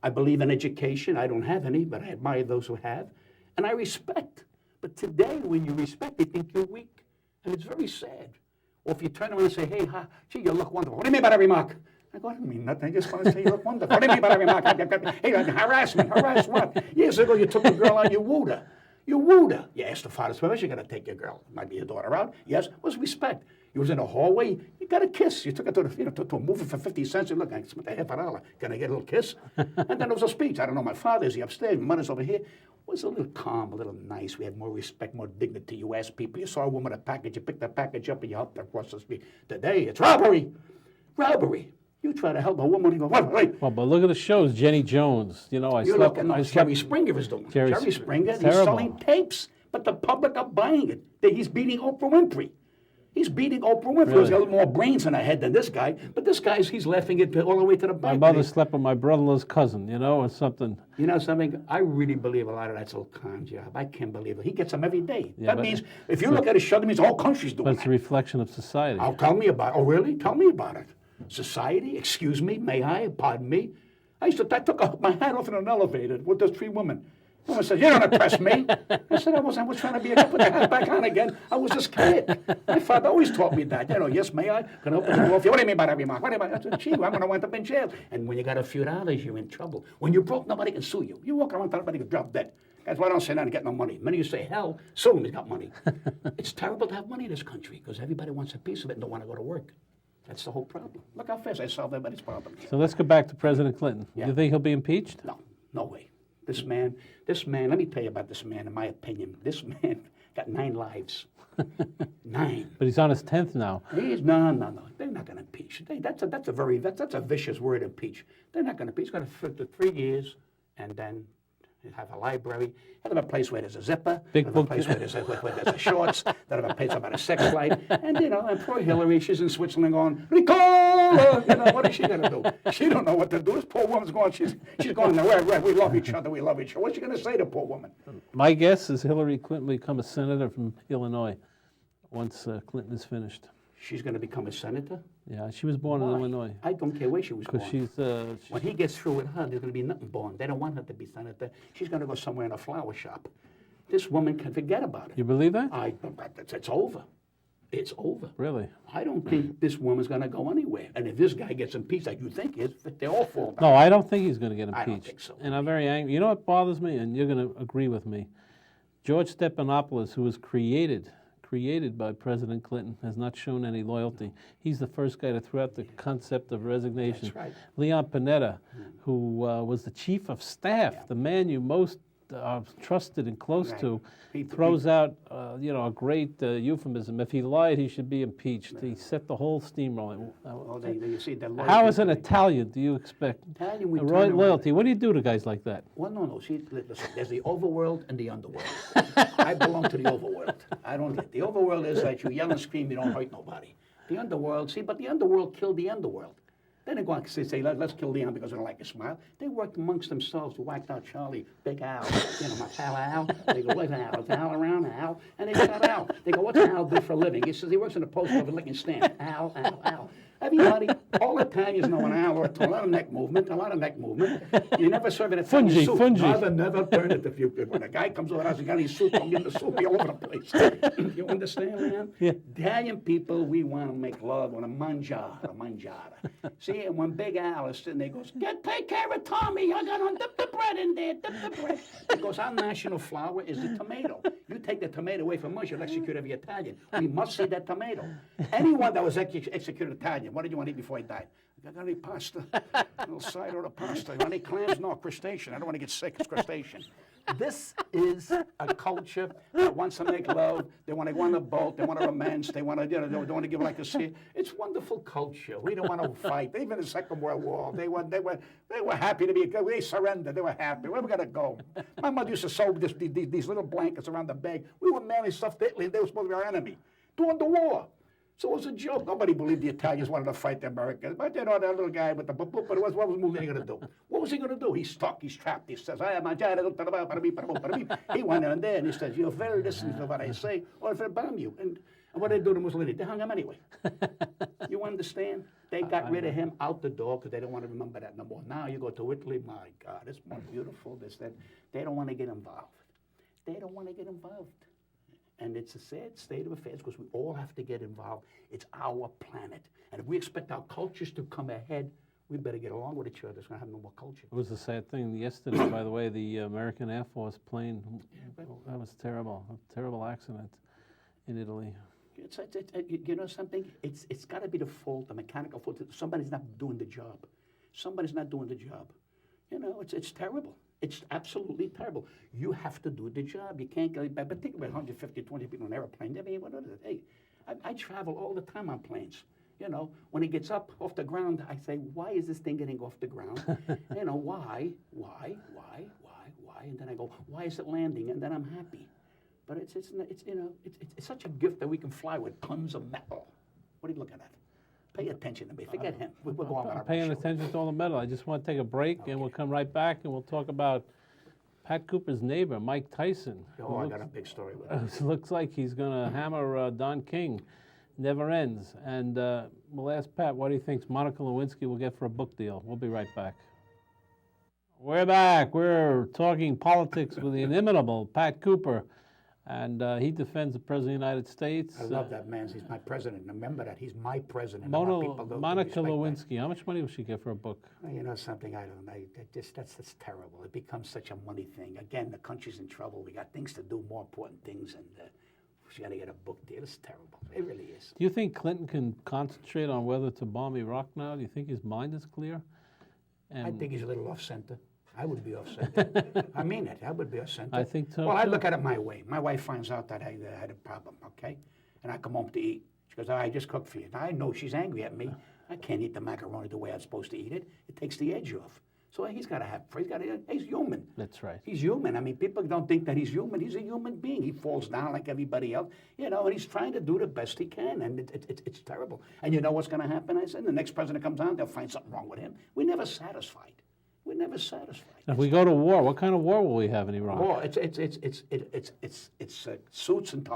I believe in education. I don't have any, but I admire those who have. And I respect. But today, when you respect, they think you're weak. And it's very sad. Or if you turn around and say, hey, gee, you look wonderful. What do you mean by that remark? I go, I don't mean nothing. I just want to say you look wonderful. What do you mean by that remark? Hey, harassment. Harass what? Years ago, you took a girl out, you wooed her. You wooed her. You asked the father's permission, you're going to take your girl. Might be your daughter out. Yes, what's respect? You was in a hallway, you got a kiss. You took her to a movie for 50 cents. You look, I spent a half an hour. Can I get a little kiss? And then there was a speech. I don't know, my father's upstairs, my mother's over here. It was a little calm, a little nice. We had more respect, more dignity. You asked people. You saw a woman with a package. You picked that package up and you helped her across the street. Today, it's robbery. Robbery. You try to help a woman and go, wait.
Well, but look at the shows. Jenny Jones.
Jerry Springer is doing it. Jerry Springer, he's selling tapes, but the public are buying it. He's beating Oprah Winfrey. He's beating Oprah Winfrey.
Really?
He's got a little more brains in her head than this guy. But this guy's, he's laughing it all the way to the bank.
My mother slept with my brother-in-law's cousin, or something.
You know something? I really believe a lot of that's a little con job. I can't believe it. He gets them every day.
Yeah,
that means, if you look at his show, that means the whole country's doing
But it's a reflection of society.
Oh, tell me about it. Oh, really? Tell me about it. Society? Excuse me? May I? Pardon me? I took my hat off in an elevator with those 3 women. Woman said, you don't impress me. I said, I was trying to be a guy, put the hat back on again. I was just scared. My father always taught me that. Yes, may I? Can I open the door for you? What do you mean by that remark? What do you mean? I said, gee, I'm going to wind up in jail. And when you got a few dollars, you're in trouble. When you're broke, nobody can sue you. You walk around, everybody can drop dead. That's why I don't say nothing, get no money. Many of you say, hell, sue him, he's got money. It's terrible to have money in this country because everybody wants a piece of it and don't want to go to work. That's the whole problem. Look how fast I solved everybody's problems.
So let's go back to President Clinton.
Yeah.
Do you think he'll be impeached?
No way. This man, let me tell you about this man, in my opinion. This man got 9 lives. 9.
But he's on his 10th now.
No. They're not going to impeach. That's a vicious word, impeach. They're not going to impeach. He's going to 3 years, and then have a library, have a place where there's a zipper,
Big
have
book.
a place where there's a shorts, that have a place about a sex life, and and poor Hillary, she's in Switzerland going, Ricola! What is she gonna do? She don't know what to do. This poor woman's going, she's going nowhere. Right, we love each other, we love each other. What's she gonna say to poor woman?
My guess is Hillary Clinton will become a senator from Illinois once Clinton is finished.
She's gonna become a senator?
Yeah, she was born in
Why?
Illinois.
I don't care where she was born.
Because
When he gets through with her, there's going to be nothing born. They don't want her to be senator. She's going to go somewhere in a flower shop. This woman can forget about it.
you believe that?
It's over. It's over.
Really?
I don't think this woman's going to go anywhere. And if this guy gets impeached, like you think is, they all fall down.
No, I don't think he's going to get impeached.
I don't think so.
And I'm very angry. You know what bothers me, and you're going to agree with me? George Stephanopoulos, who was created by President Clinton, has not shown any loyalty. He's the first guy to throw out the concept of resignation.
That's right.
Leon Panetta, who was the chief of staff, the man you most trusted and close
Right.
to,
People-
throws out a great euphemism. If he lied, he should be impeached. He set the whole steam rolling.
Oh, you see, the
How as an
loyalty-
Italian do you expect
Italian, we
a
turn around.
loyalty? What do you do to guys like that?
Well, no. See, listen, there's the overworld and the underworld. I belong to the overworld. I don't get the overworld is that you yell and scream, you don't hurt nobody. The underworld, but the underworld killed the underworld. Then they go and say, let's kill Leon because they don't like his smile. They worked amongst themselves to whack out Charlie, Big Al, my pal Al. They go, where's Al? Is Al around, Al? And they got Al. They go, what's Al do for a living? He says he works in the post office licking stamp. Al. Everybody, all Italians know an Al or a lot of neck movement, You never serve an Italian soup. Never burn it if you, when a guy comes over the house, he got his soup, don't give him the soup, be all over the place. You understand, man?
Yeah.
Italian people, we want to make love with a mangiare. See, and when Big Al is sitting there, he goes, take care of Tommy, I got to dip the bread in there, dip the bread. Because our national flower is the tomato. You take the tomato away from us, you'll execute every Italian. We must see that tomato. Anyone that was executed Italian, what did you want to eat before he died? I got any pasta? A little side order pasta. You want any clams? No, crustacean. I don't want to get sick. It's crustacean. This is a culture that wants to make love. They want to go on a boat. They want to romance. They want to, they want to give like a sea. It's wonderful culture. We don't want to fight. Even in the Second World War, they were happy to be. They surrendered. They were happy. Where we got to go? My mother used to sew these little blankets around the bag. We were mailing stuff to Italy, and they were supposed to be our enemy during the war. So it was a joke. Nobody believed the Italians wanted to fight the Americans. But that little guy with the boop, but what was Mussolini going to do? What was he going to do? He's stuck. He's trapped. He says, he went in there and he says, you're very listening to what I say, or if I bomb you. And what did they do to Mussolini? They hung him anyway. You understand? They got rid of him out the door because they don't want to remember that no more. Now you go to Italy, my God, it's more beautiful, this, that. They don't want to get involved. And it's a sad state of affairs because we all have to get involved. It's our planet. And if we expect our cultures to come ahead, we better get along with each other. It's going to have no more culture.
It was a sad thing yesterday, by the way, the American Air Force plane, that was terrible, a terrible accident in Italy.
You know something? It's got to be the fault, the mechanical fault. Somebody's not doing the job. You know, it's terrible. It's absolutely terrible. You have to do the job. You can't go, but think about 150, 20 people on an airplane. I mean, what is it? Hey, I travel all the time on planes. You know, when it gets up off the ground, I say, why is this thing getting off the ground? You know, why? And then I go, why is it landing? And then I'm happy. But it's such a gift that we can fly with tons of metal. What are you looking at? Pay attention to me. Forget him. We'll go on with our
I'm paying
show.
attention to all the metal. I just want to take a break, and we'll come right back, and we'll talk about Pat Cooper's neighbor, Mike Tyson.
Oh, I got a big story with him.
Looks like he's going to hammer Don King. Never ends. And we'll ask Pat what he thinks Monica Lewinsky will get for a book deal. We'll be right back. We're back. We're talking politics with the inimitable Pat Cooper. And he defends the President of the United States.
I love that man. He's my president. Remember that. He's my president. I want people to
Monica
respect
Lewinsky, how much money will she get for a book?
that. You know something? I don't know. That's terrible. It becomes such a money thing. Again, the country's in trouble. We got things to do, more important things, and she got to get a book deal. It's terrible. It really is.
Do you think Clinton can concentrate on whether to bomb Iraq now? Do you think his mind is clear?
I think he's a little off center. I would be off center. I mean it. I would be off center.
I think so,
Well, I
too.
look at it my way. My wife finds out that I had a problem, okay? And I come home to eat. She goes, I just cooked for you. Now, I know she's angry at me. I can't eat the macaroni the way I'm supposed to eat it. It takes the edge off. So he's got to have praise. He's human.
That's right.
He's human. I mean, people don't think that he's human. He's a human being. He falls down like everybody else, and he's trying to do the best he can, and it's terrible. And you know what's going to happen? I said, the next president comes on, they'll find something wrong with him. We're never satisfied. We're never sasatisfied.
If we go to war, what kind of war will we have in Iraq?
War. It's suits and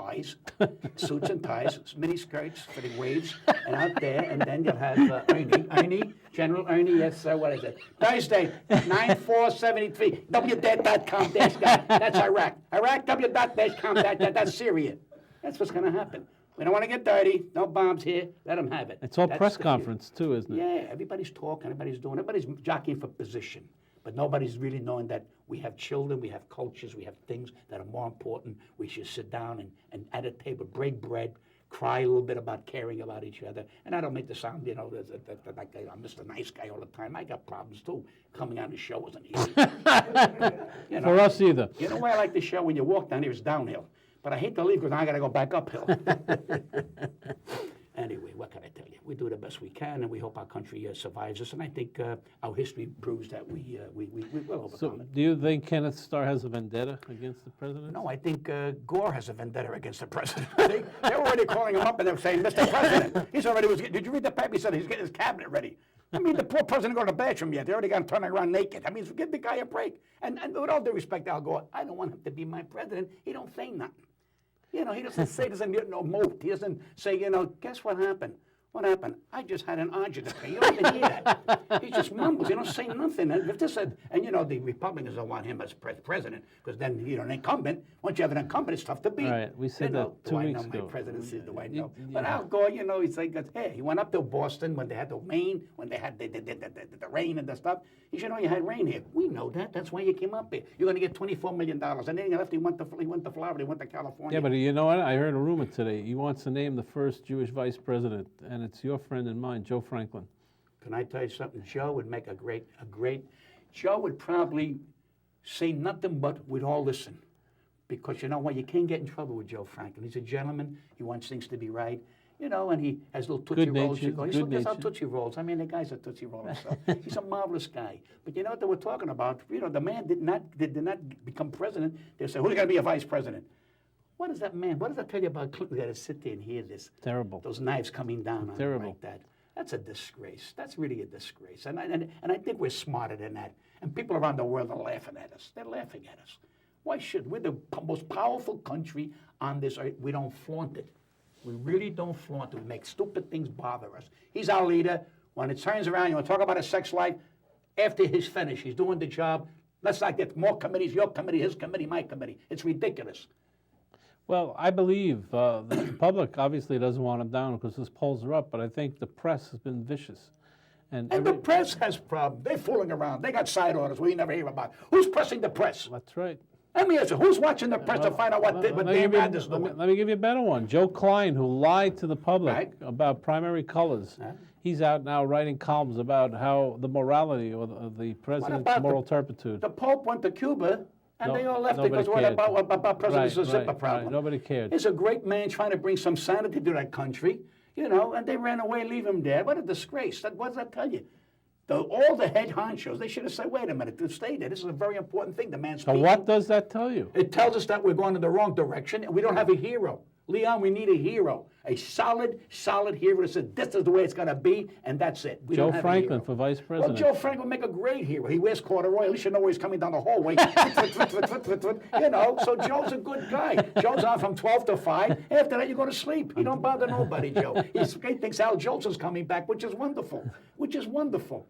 ties, mini skirts for the waves, and out there, and then you'll have Ernie, General Ernie. Yes, sir. What is it? Thursday, 9473. wdead.com. That's Iraq. Iraq. w.com. That's Syria. That's what's going to happen. We don't want to get dirty. No bombs here. Let them have it.
It's all press conference too, isn't it?
Yeah, everybody's talking, everybody's jockeying for position. But nobody's really knowing that we have children, we have cultures, we have things that are more important. We should sit down and at a table, break bread, cry a little bit about caring about each other. And I don't make the sound, like I'm Mr. Nice Guy all the time. I got problems too. Coming on the show wasn't easy.
For us either.
You know why I like the show? When you walk down here, it's downhill. But I hate to leave because now I got to go back uphill. Anyway, what can I tell you? We do the best we can, and we hope our country survives us. And I think our history proves that we will overcome it.
Do you think Kenneth Starr has a vendetta against the president?
No, I think Gore has a vendetta against the president. They were already calling him up and they were saying, Mr. President, he's already was. Did you read the paper? He said he's getting his cabinet ready. I mean, the poor president go to the bathroom yet. They already got him turning around naked. I mean, give the guy a break. And with all due respect, Al Gore, I don't want him to be my president. He don't say nothing. He doesn't say, doesn't moat. He doesn't say, guess what happened? What happened? I just had an argument. You don't even hear that. He just mumbles. He don't say nothing. And if this said, the Republicans don't want him as president because then an incumbent. Once you have an incumbent, it's tough to beat.
Right. We said that 2 weeks ago.
Do I know my presidency? Do I know? But Al Gore, he's like, hey, he went up to Boston when they had the rain, when they had the rain and the stuff. He said, you had rain here. We know that. That's why you came up here. You're going to get $24 million. And then he left. He went to Florida. He went to California.
Yeah, but you know what? I heard a rumor today. He wants to name the first Jewish vice president, and it's your friend and mine, Joe Franklin.
Can I tell you something? Joe would make a great. Joe would probably say nothing but we'd all listen, because you know what? You can't get in trouble with Joe Franklin. He's a gentleman. He wants things to be right. And he has little Tootsie Rolls. He has out Tootsie Rolls. I mean, the guy's a Tootsie Roll himself. He's a marvelous guy. But you know what they were talking about? The man did not become president. They said, who's going to be a vice president? What does that man, what does that tell you about Clinton? You got to sit there and hear this.
Terrible.
Those knives coming down on him like that. That's a disgrace. That's really a disgrace. And I think we're smarter than that. And people around the world are laughing at us. They're laughing at us. Why should? We're the most powerful country on this earth. We don't flaunt it. We really don't flaunt it. We make stupid things bother us. He's our leader. When it turns around, you want to talk about his sex life, after he's finished, he's doing the job. Let's not get more committees, your committee, his committee, my committee. It's ridiculous.
Well, I believe the public obviously doesn't want him down because his polls are up, but I think the press has been vicious.
And the press has problems. They're fooling around. They got side orders we never hear about. Who's pressing the press?
That's right.
Let me ask you, who's watching the press to find out what Dan Rand is doing?
Let me give you a better one. Joe Klein, who lied to the public about primary colors. He's out now writing columns about how the morality or the president's moral turpitude.
The Pope went to Cuba. And they all left because what about President Zipper problem?
Right, nobody cared.
He's a great man trying to bring some sanity to that country, and they ran away, leave him there. What a disgrace. What does that tell you? All the head honchos, they should have said, wait a minute, stay there. This is a very important thing. The man's speaking.
So what does that tell you?
It tells us that we're going in the wrong direction and we don't have a hero. Leon, we need a hero. A solid hero that says this is the way it's going to be, and that's it.
Joe Franklin for vice president.
Well, Joe Franklin would make a great hero. He wears corduroy. At least you know where he's coming down the hallway. So Joe's a good guy. Joe's on from 12 to 5. After that, you go to sleep. He don't bother nobody, Joe. He thinks Al Jolson's coming back, which is wonderful.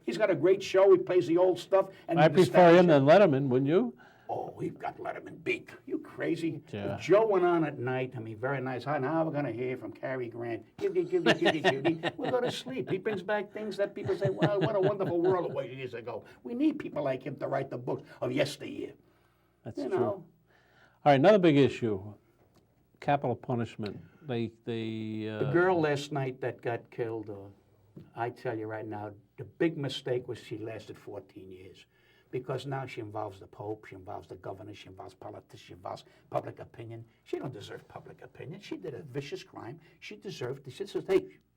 He's got a great show. He plays the old stuff. And
I prefer him than Letterman, wouldn't you?
Oh, we've got Letterman beat. You crazy?
Yeah.
Joe went on at night. Very nice. Now we're going to hear from Cary Grant. We'll go to sleep. He brings back things that people say, well, what a wonderful world it was years ago. We need people like him to write the books of yesteryear.
That's true. All right, another big issue, capital punishment. The
girl last night that got killed, I tell you right now, the big mistake was she lasted 14 years. Because now she involves the Pope, she involves the governor, she involves politicians, she involves public opinion. She don't deserve public opinion. She did a vicious crime. She deserved.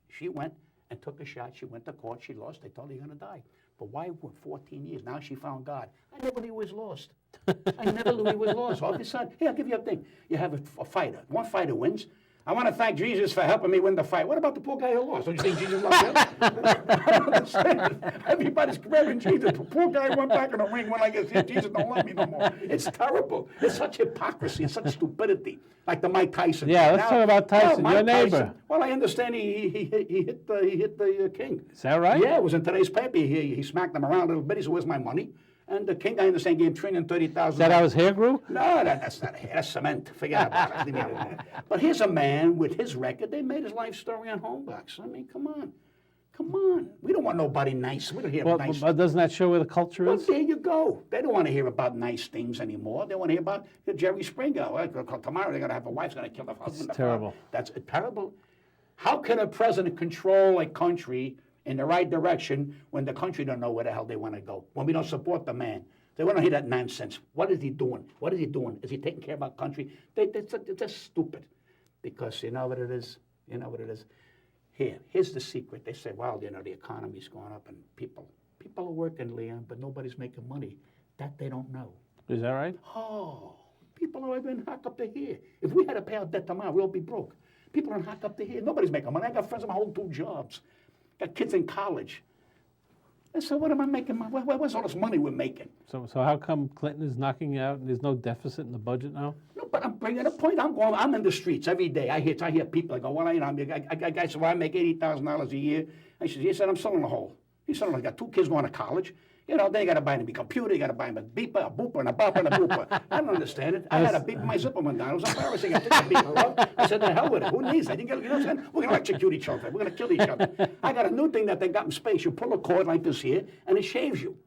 She went and took a shot. She went to court. She lost. They told her you're going to die. But why 14 years? Now she found God. I never knew he was lost. I never knew he was lost. All of a sudden, here, I'll give you a thing. You have a fighter. One fighter wins. I want to thank Jesus for helping me win the fight. What about the poor guy who lost? Don't you think Jesus loved him? I don't understand. Everybody's grabbing Jesus. The poor guy went back in the ring when I get Jesus don't love me no more. It's terrible. It's such hypocrisy. It's such stupidity. Like the Mike Tyson.
Yeah, let's talk about Tyson,
Mike
your neighbor.
Tyson, well, I understand he hit the king.
Is that right?
Yeah, it was in today's paper. He smacked him around a little bit. He said, "Where's my money?" And the king, I understand, gave him $330,000.
Is that how his hair grew?
No, that's not hair. That's cement. Forget about it. But here's a man with his record. They made his life story on Homebox. I mean, come on. Come on. We don't want nobody nice. We don't hear nice.
But doesn't that show where the culture
Well,
is?
there you go. They don't want to hear about nice things anymore. They want to hear about Jerry Springer. Tomorrow they're going to have a wife's going to kill the husband.
It's terrible.
That's terrible. How can a president control a country in the right direction when the country don't know where the hell they want to go? When we don't support the man. They want to hear that nonsense. What is he doing? What is he doing? Is he taking care of our country? They're just stupid. Because you know what it is? You know what it is? Here's the secret. They say, well, you know, the economy's going up and people are working, Leon, but nobody's making money. That they don't know.
Is that right?
Oh, people are even hacked up to here. If we had to pay our debt tomorrow, we'll be broke. People are hacked up to here. Nobody's making money. I got friends of mine holding 2 jobs. Got kids in college. And so what am I making? Where's all this money we're making?
So how come Clinton is knocking out and there's no deficit in the budget now?
No, but I'm bringing a point. I'm in the streets every day. I hear people. I go, well, I said, well, I make $80,000 a year. He said, I'm selling a hole. He said, I got 2 kids going to college. You know, they got to buy them a computer, you got to buy them a beeper, a booper, and a bopper, and a booper. I don't understand it. I had a beeper, my zipper went down. It was embarrassing. I took the beeper off. I said, the hell with it. Who needs it? You know what I'm saying? We're going to electrocute each other. We're going to kill each other. I got a new thing that they got in space. You pull a cord like this here, and it shaves you.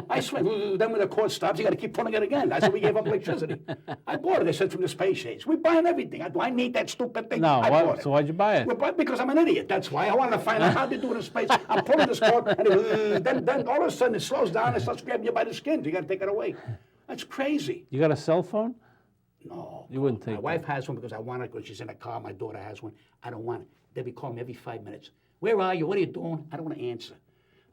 I swear. Then when the cord stops, you got to keep pulling it again. I said, we gave up electricity. I bought it. They said from the space age. We're buying everything. Do I need that stupid thing?
No.
I bought it.
So why'd you buy it?
Well, because I'm an idiot. That's why. I wanted to find out how they do it in space. I'm pulling this cord, and then all of a sudden it slows down and it starts grabbing you by the skin. You got to take it away. That's crazy.
You got a cell phone?
No.
You wouldn't take
My wife has one because I want it because she's in a car. My daughter has one. I don't want it. They'll be calling me every 5 minutes. Where are you? What are you doing? I don't want to answer.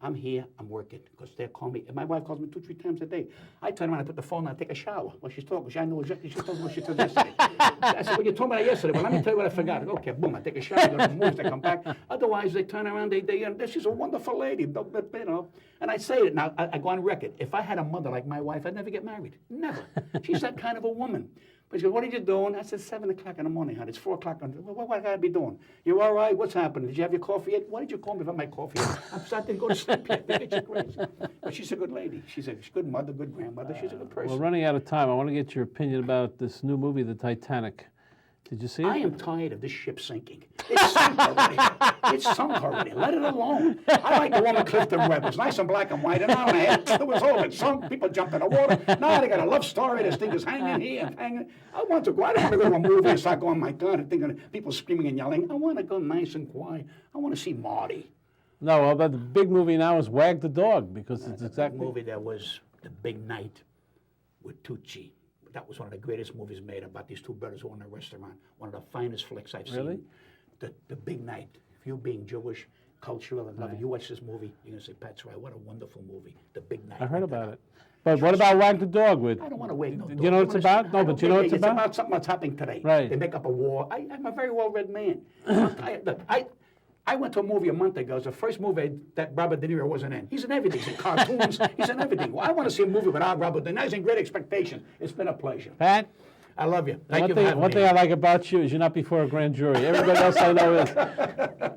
I'm here, I'm working, because they're calling me. And my wife calls me 2-3 times a day. I turn around, I put the phone on, I take a shower while she's talking. I know exactly, she told me what she told yesterday. I said, well, you told me that yesterday. Well, let me tell you what I forgot. Okay, boom, I take a shower, go to the movies, they come back. Otherwise, they turn around, she's a wonderful lady, you know. And I say it now, I go on record. If I had a mother like my wife, I'd never get married. Never. She's that kind of a woman. But she goes, what are you doing? I said, 7 o'clock in the morning, honey. It's 4 o'clock. What I gotta be doing? You all right? What's happening? Did you have your coffee yet? Why did you call me about my coffee yet? I'm starting to go to sleep yet. They get you crazy. But she's a good lady. She's a good mother, good grandmother. She's a good person.
We're running out of time. I want to get your opinion about this new movie, The Titanic. Did you see it?
I am tired of this ship sinking. It's sunk already. It's sunk already. Let it alone. I like the one with Clifton Webb. It was nice and black and white. An hour and a half, it was over. It sunk. People jumped in the water. Now they got a love story. This thing is hanging here and hanging. I want to go. I don't want to go to a movie and start going, my God, and thinking people screaming and yelling. I want to go nice and quiet. I want to see Marty.
No, well, but the big movie now is Wag the Dog, because it's
The
exactly...
movie that was The Big Night with Tucci. That was one of the greatest movies made about these 2 brothers who own a restaurant. One of the finest flicks I've
Really?
seen. The Big Night. If you being Jewish, cultural, and loving, you watch this movie, you're going to say, Pat's right, what a wonderful movie. The Big Night.
I heard about it. But what about Wag the Dog with...
I don't want to wait. No,
Do you know what it's about? No, but you know what it's about?
It's about something that's happening today.
Right.
They make up a war. I'm a very well-read man. I went to a movie a month ago. It's the first movie that Robert De Niro wasn't in. He's in everything. He's in cartoons. He's in everything. Well, I want to see a movie without Robert De Niro. He's in Great Expectations. It's been a pleasure.
Pat?
I love you. Thank you for having
One
me.
thing I like about you is you're not before a grand jury. Everybody else I know is.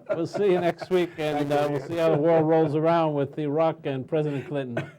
We'll see you next week, and we'll see how the world rolls around with Iraq and President Clinton.